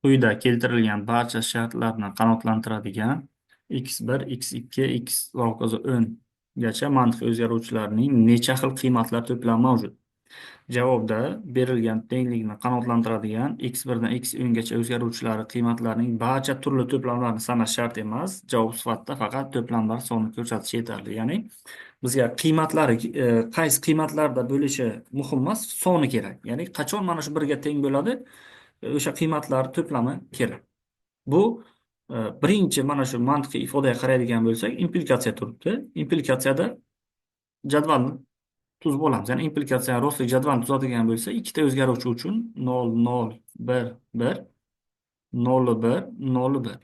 Quyida keltirilgan barcha shartlarni qanoatlantiradigan x1, x2, x va hokazo 10 gacha mantiqiy o'zgaruvchilarning necha xil qiymatlar to'plami mavjud? Javobda berilgan tenglikni qanoatlantiradigan x1 dan x10 gacha o'zgaruvchilari qiymatlarining barcha turli to'plamlarini sanash shart emas. Javob sifatida faqat to'plamlar sonini ko'rsatish yetarli. Ya'ni bizga qiymatlari qaysi qiymatlarda bo'lishi muhim emas, soni kerak. Ya'ni qachon mana shu birga teng bo'ladi, o'sha qiymatlar to'plami kerak. Bu birinchi mana shu mantiqiy ifodaga qaraydigan bo'lsak, implikatsiya turibdi. Implikatsiyada jadvalni tuzib olamiz. Ya'ni implikatsiya rostlik jadvalni tuzadigan bo'lsa, ikkita o'zgaruvchi uchun 0, 0, 1, 1, 0, 1, 0, 1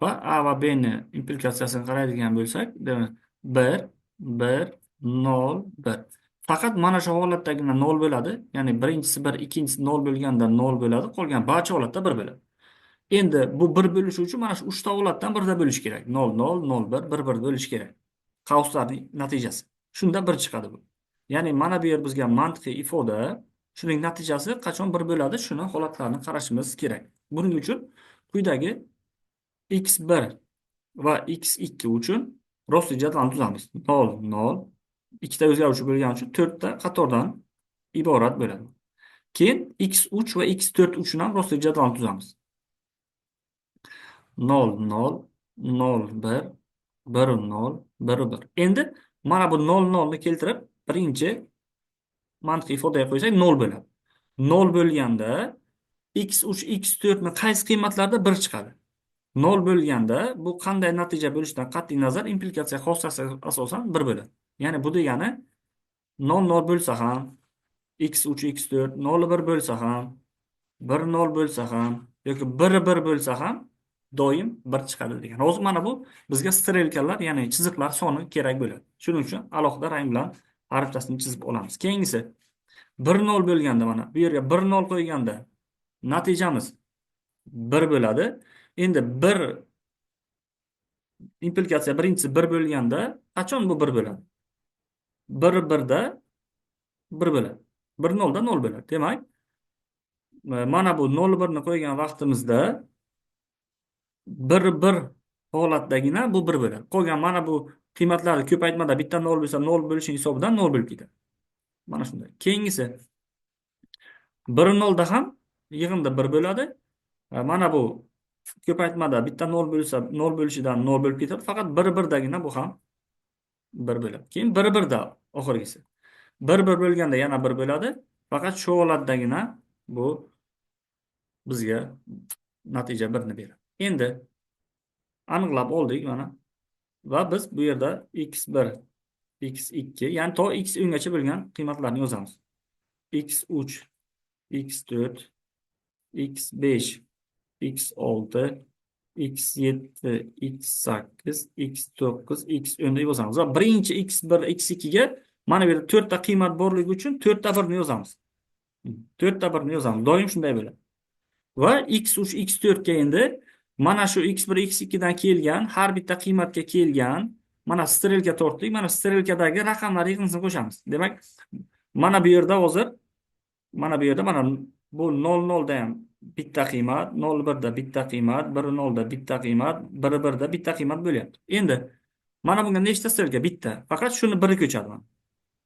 va A va B ni implikatsiyasini qaraydigan bo'lsak, demak 1, 1, 0, 1. Faqat mana shu holatdagina 0 bo'ladi. Ya'ni birinchisi 1, ikkinchisi 0 bo'lganda 0 bo'ladi. Qolgan barcha holatda 1 bo'ladi. Endi bu 1 bo'lishi uchun mana shu 3 ta holatdan birda bo'lish kerak. 0, 0, 0, 1, 1, 1 bo'lish kerak. Qauslarning natijasi. Shunda 1 chiqadi bu. Ya'ni mana bu yer bizga mantiqiy ifoda, shuning natijasi qachon 1 bo'ladi, shuni holatlarini qarashimiz kerak. Buning uchun quyidagi x1 va x2 uchun rostli jadvalni tuzamiz. 0, 0, ikkita o'zgaruvchi bo'lgani uchun 4 ta qatordan iborat bo'ladi. Keyin x3 va x4 uchun ham rostli jadvalni tuzamiz. 0, 0, 0, 1, 1, 0, 1, 1. Endi mana bu 0, 0 ni keltirib birinchi mantiqiy ifodaga qo'ysak 0 bo'ladi. 0 bo'lganda x3, x4 ni qaysi qiymatlarda 1 chiqadi? 0 bo'lganda bu qanday natija bo'lishidan qat'iy nazar implikatsiya xossasiga asosan 1 bo'ladi. Ya'ni bu degani 0, 0 bo'lsa ham, x3, x4 0, 1 bo'lsa ham, 1, 0 bo'lsa ham yoki 1, 1 bo'lsa ham doim 1 chiqadi degan. Hozir mana bu bizga strelkalar, ya'ni chiziqlar soni kerak bo'ladi. Shuning uchun alohida rang bilan xaritasini chizib olamiz. Keyingisi 1, 0 bo'lganda mana bu yerga 1, 0 qo'yganda natijamiz 1 bo'ladi. Endi 1 implikatsiya birinchisi 1 bo'lganda qachon bu 1 bo'ladi? 1, 1 da 1 bo'ladi. 1, 0 da 0 bo'ladi. Demak, mana bu 0, 1 ni qo'ygan vaqtimizda 1, 1 holatdagina bu 1 bo'ladi. Qolgan mana bu qiymatlarni ko'paytmada bitta 0 bo'lsa 0 bo'lishi hisobidan 0 bo'lib ketadi. Mana shunday. Keyingisi 1, 0 da ham yig'inda 1 bo'ladi. Mana bu ko'paytmada bitta 0 bo'lsa 0 bo'lishidan 0 bo'lib ketadi. Faqat 1, 1 dagina bu ham 1 bo'ladi. Keyin 1, 1 da oxirgisi. 1, 1 bo'lganda yana 1 bo'ladi. Faqat shu holatdagina bu bizga natija 1 ni beradi. Endi aniqlab oldik mana. Va biz bu yerda x1, x2, ya'ni to x10 gacha bo'lgan qiymatlarni yozamiz. x3, x4, x5, x6, x7, x8, x9, x10 deb yozamiz. Va birinchi x1, x2 ga mana bu yerda 4 ta qiymat borligi uchun 4 ta 1 ni yozamiz. 4 ta 1 ni yozamiz. Doim shunday bo'ladi. Va x3, x4 ga endi mana shu x1, x2 dan kelgan har bitta qiymatga kelgan mana strelka tortdik. Mana strelkadagi raqamlar yig'indisini qo'shamiz. Demak, mana bu yerda hozir mana bu yerda mana bu 00 da ham bitta qiymat, 01 da bitta qiymat, 10 da bitta qiymat, 11 da bitta qiymat bo'lyapti. Endi mana bunga nechta strelka? Bitta. Faqat shuni biri ko'chadi mana.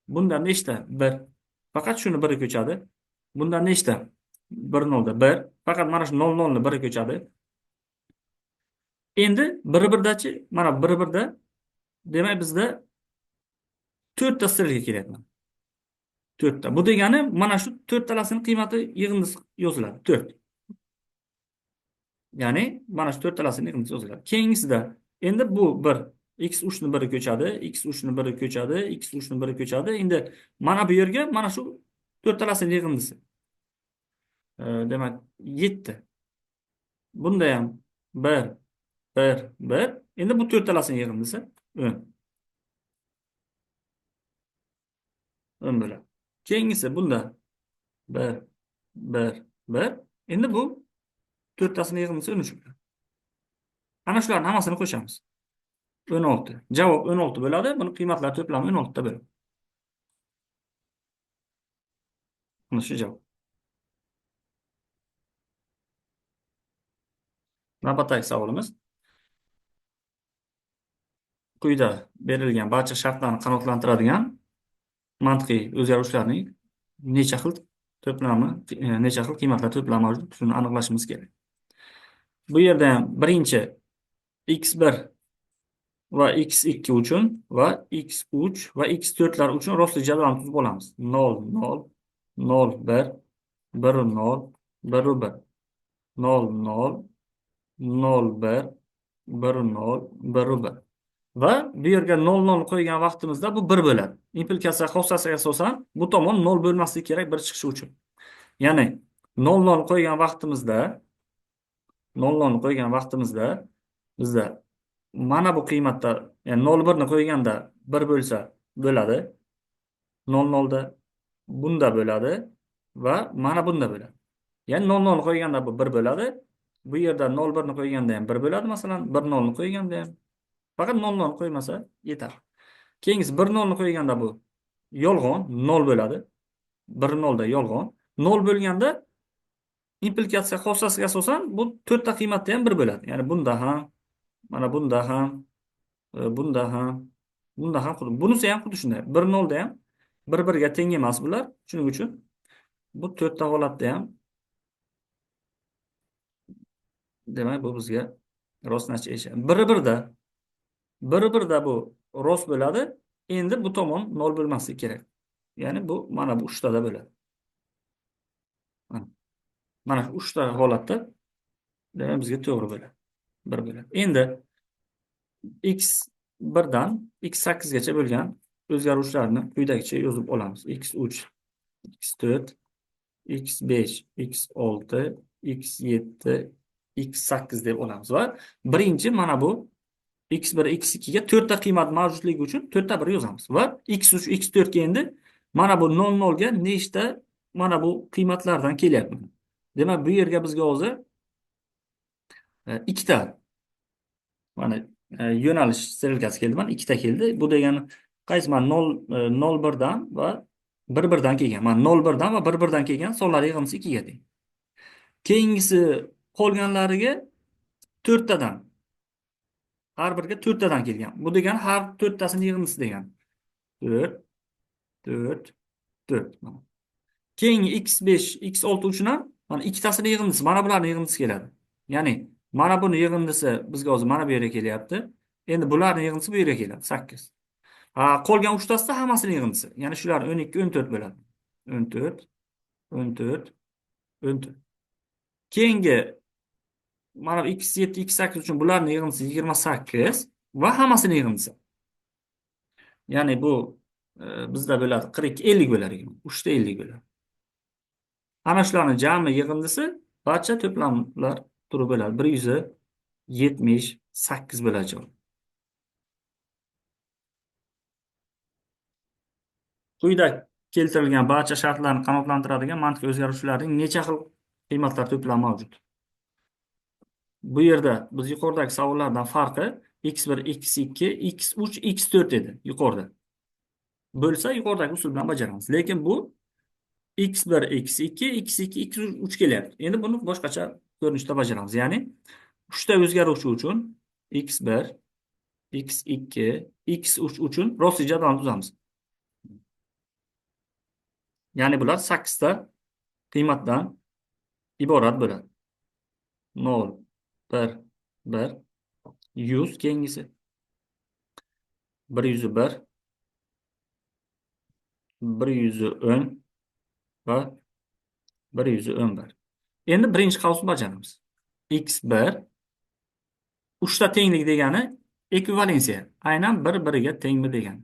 Bunda nechta? 1. Faqat shuni biri ko'chadi. Bunda nechta? 10 da 1. Faqat mana shu 00 ni biri ko'chadi. Endi 1-1dachi? Mana 1-1da demak bizda 4 ta strelka kelyapti. 4 ta. Bu degani mana shu 4 talasining qiymati yig'indisi yoziladi. 4. Ya'ni mana shu 4 talasining yig'indisi yoziladi. Keyingisida endi bu 1 x3 ni biri ko'chadi, x3 ni biri ko'chadi, x3 ni biri ko'chadi. Endi mana bu yerga mana shu 4 talasining yig'indisi. Demak 7. Bunda ham 1, 1, 1. Endi bu 4 talasining yig'indisi 10. 10 bo'ladi. Keyingisi bunda 1, 1, 1. Endi bu 4 tasini yig'indisi 13 bo'ladi. Ana shularning hammasini qo'shamiz. 16. Javob 16 bo'ladi. Buni qiymatlar to'plami 16 ta bo'ladi. Mana shu javob. Navbatdagi savolimiz: quyida berilgan barcha shartlarni qanoatlantiradigan mantiqiy o'zgaruvchilarning necha xil to'plami, necha xil qiymatlar to'plami mavjud? Shuni aniqlashimiz kerak. Bu yerda ham birinchi x1 va x2 uchun va x3 va x4lar uchun rostli jadvalni tuzib olamiz. 0, 0, 0, 1, 1, 0, 1, 1, 0, 0, 0, 1, 1, 0, 1, 1. Va bu yerga 0, 0 qo'ygan vaqtimizda bu 1 bo'ladi. Implikatsiya xossasiga asosan bu tomon 0 bo'lmasligi kerak 1 chiqishi uchun. Ya'ni 0, 0 qo'ygan vaqtimizda 0, 0 qo'ygan vaqtimizda bizda mana bu qiymatda, ya'ni 0, 1 ni qo'yganda 1 bo'lsa bo'ladi. 0, 0 da bunda bo'ladi va mana bunda bo'ladi. Ya'ni 0, 0 qo'yganda bu 1 bo'ladi. Bu yerda 0, 1 ni qo'yganda ham 1 bo'ladi. Masalan, 1, 0 ni qo'yganda ham faqat 0, 0 qo'ymasa yetar. Keyingisi 1, 0 ni qo'yganda bu yolg'on 0 bo'ladi. 1, 0 da yolg'on. 0 bo'lganda implikatsiya xossasiga asosan bu 4 ta qiymatda ham 1 bo'ladi. Ya'ni bunda ham, mana bunda ham, bunda ham, bunda ham xuddi. Bunisi ham xuddi shunday. 1, 0 da ham 1, 1 ga teng emas bular. Shuning uchun bu 4 ta holatda ham, demak, bu bizga rostnacha ish. 1, 1 da 1, 1 da bu rost bo'ladi. Endi bu tomon 0 bo'lmasligi kerak. Ya'ni bu mana bu 3 tada bo'ladi. Mana shu 3 ta holatda demak bizga to'g'ri bo'ladi. 1 bo'ladi. Endi x1 dan x8 gacha bo'lgan o'zgaruvchilarni quyidagicha yozib olamiz. x3, x4, x5, x6, x7, x8 deb olamiz va birinchi mana bu x1, x2 ga 4 ta qiymat mavjudligi uchun 4 ta 1 yozamiz va x3, x4 ga endi mana bu 0, 0 ga nechta mana bu qiymatlardan kelyapti. Demak, bu yerga bizga hozir ikkita mana yo'nalish strelkasi keldi. Mana ikkita keldi. Bu degani qaysi? Mana 0, 0, 1 dan va 1, 1 dan kelgan. Mana 0, 1 dan va 1, 1 dan kelgan sonlar yig'indisi 2 ga teng. Keyingisi qolganlariga 4 tadan, har biriga 4 tadan kelgan. Bu degani har 4 tasini yig'indisi degani. 4, 4, 4. Mana. Keyingi x5, x6 uchun ham mana ikkitasini yig'indisi, mana bularning yig'indisi keladi. Ya'ni mana buni yig'indisi bizga hozir mana bu yerga kelyapti. Endi bularning yig'indisi bu yerga keladi, 8. Qolgan 3 tasida hammasining yig'indisi. Ya'ni shular 12, 14 bo'ladi. 14, 14, 14. Keyingi mana x7, x8 uchun bularning yig'indisi 28 va hammasining yig'indisi. Ya'ni bu bizda bo'ladi 42, 50 bo'ladi. 3 ta 50 bo'ladi. Ana shularning jami yig'indisi barcha to'plamlar turi bo'ladi. 178 bo'ladi javob. Quyida keltirilgan barcha shartlarni qanoatlantiradigan mantiqiy o'zgaruvchilarning necha xil qiymatlar to'plami mavjud? Bu yerda biz yuqoridagi savollardan farqi x1, x2, x3, x4 edi yuqorida. Bo'lsa yuqoridagi usul bilan bajaramiz. Lekin bu x1, x2, x2, x3 kelyapti. Endi buni boshqacha ko'rinishda bajaramiz. Ya'ni 3 ta o'zgaruvchi uchun x1, x2, x3 uchun rostli jadvalni tuzamiz. Ya'ni bular 8 ta qiymatdan iborat bo'ladi. 0, 1, 1, 100 keyingisi 101, 110 va 111. Endi birinchi qavsni bajaramiz. x1 3 ta tenglik degani ekvivalensiya. Aynan 1-1 tengmi degani.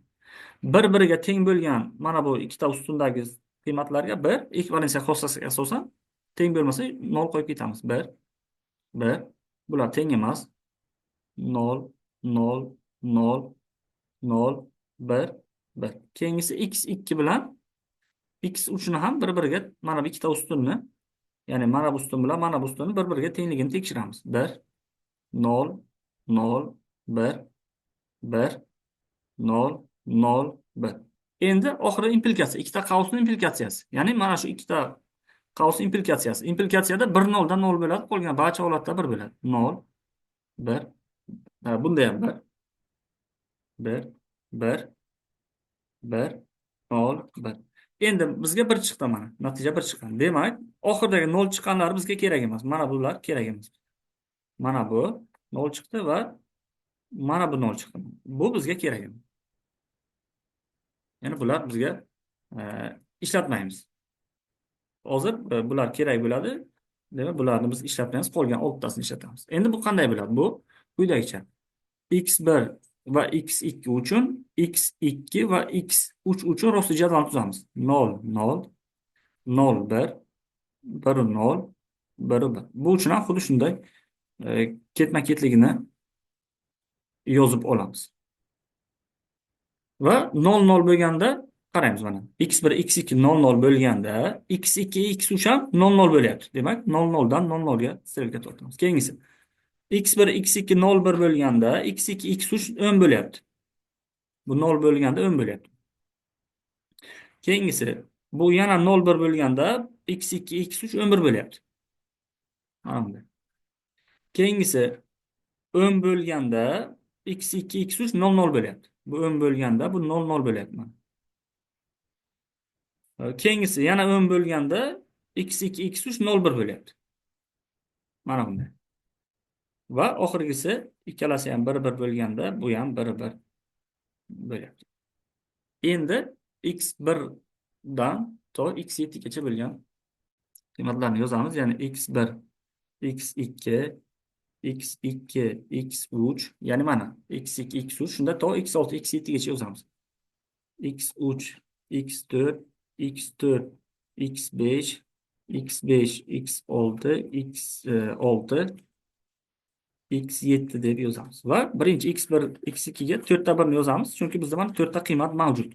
1-1 teng bo'lgan mana bu ikkita ustundagi qiymatlarga 1 ekvivalensiya xossasiga asosan teng bo'lmasa 0 qo'yib ketamiz. 1, 1. Bular teng emas. 0, 0, 0, 0, 1, 1. Keyingisi x2 bilan x3 ni ham 1-1 mana bu ikkita ustunni, ya'ni mana bu ustun bilan mana bu ustunni 1-1 tengligini tekshiramiz. 1, 0, 0, 1, 1, 0, 0, 1. Endi oxirgi implikatsiya, ikkita qavsning implikatsiyasi. Ya'ni mana shu ikkita qavs implikatsiyasi. Implikatsiyada 1 0 dan 0 bo'ladi, qolgan barcha holatda 1 bo'ladi. 0, bir. Bunda ham bir, bir, bir, nol, bir. Endi bizga bir chiqdi mana. Natija bir chiqqan. Demak, oxirdagi nol chiqqanlari bizga kerak emas. Mana bular kerak emas. Mana bu nol chiqdi va mana bu nol chiqdi. Bu bizga kerak emas. Ya'ni bular bizga e, ishlatmaymiz. Hozir bular kerak bo'ladi. Demak, bularni biz ishlatmaymiz. Qolgan 6tasini ishlatamiz. Endi bu qanday bo'ladi? Bu quyidagicha. X1 va X2 uchun X2 va X3 uchun ro'sta jadval tuzamiz. 0, 0, 0, 1, 1, 0, 1, 1. Bu uchun ham xuddi shunday ketma-ketligini yozib olamiz. Va 0, 0 bo'lganda qaraymiz mana. X1, X2 0, 0 bo'lganda X2, X3 ham 0, 0 bo'lyapti. Demak, 0, 0 dan 0, 0 ga strelka tortamiz. Keyingisi. X1, X2 0, 1 bo'lganda X2, X3 10 bo'lyapti. Bu 0 bo'lganda 10 bo'lyapti. Keyingisi. Bu yana 0, 1 bo'lganda X2, X3 11 bo'lyapti. Mana bunday. Keyingisi 10 bo'lganda X2, X3 0, 0 bo'lyapti. Bu 10 bo'lganda bu 0, 0 bo'lyapti mana. Keyingisi yana 10 bo'lganda X2, X3 0, 1 bo'lyapti. Mana bunday. Va oxirgisi ikkalasi ham 1, 1 bo'lganda bu ham 1, 1 bo'lyapti. Endi X1 dan to X7 gacha bo'lgan qiymatlarni yozamiz. Ya'ni X1, X2, X2, X3, ya'ni mana X2, X3 shunda to X6, X7 gacha yozamiz. X3, X4, X4, X5, X5, X6, X6, X7 deb yozamiz. Va birinchi X1, X2 ga 4 ta 1 ni yozamiz, chunki bizda mana 4 ta qiymat mavjud.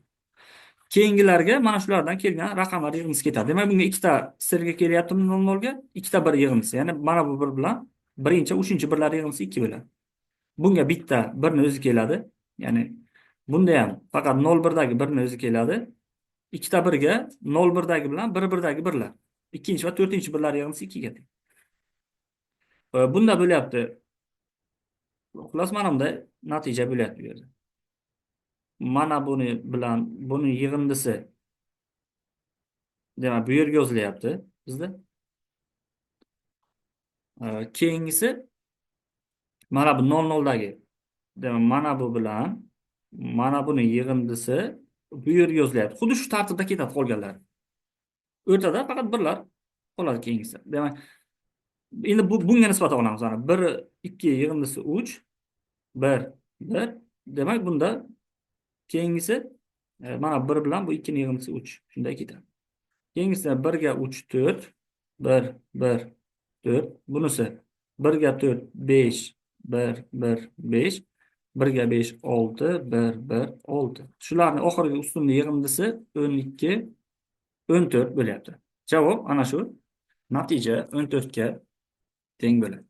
Keyingilarga mana shulardan kelgan raqamlar yig'indisi ketadi. Demak, bunga ikkita sirga kelyapti 0, 0 ga, ikkita 1 yig'indisi. Ya'ni mana bu 1 bilan birinchi, uchinchi birlar yig'indisi 2 bo'ladi. Bunga bitta 1 ni o'zi keladi. Ya'ni bunda ham faqat 0, 1 dagi 1 ni o'zi keladi. Ikkita 1 ga 0, 1 dagi bilan 1, 1 dagi birlar. Ikkinchi va to'rtinchi birlar yig'indisi 2 ga teng. Bunda bo'lyapti. Xullas, mana bunday natija bo'lyapti bu yerda. Mana buni bilan buni yig'indisi, demak, bu yerga yozilyapti bizda. Keyingisi mana bu 0, 0 dagi, demak, mana bu bilan mana buni yig'indisi bu yerga yozilyapti. Xuddi shu tartibda ketadi qolganlar. O'rtada faqat birlar qoladi keyingisi. Demak, endi bunga nisbatan olamiz. Mana 1, 2 yig'indisi 3, 1, 1. Demak, bunda keyingisi mana 1 bilan bu 2 ni yig'indisi 3. Shunday ketadi. Keyingisi 1 ga 3, 4, 1, 1, 4. Bunisi 1 ga 4, 5, 1, 1, 5. 1 ga 5, 6, 1, 1, 6. Shularni oxirgi ustunni yig'indisi 12, 14 bo'lyapti. Javob ana shu. Natija 14 ga teng bo'ladi.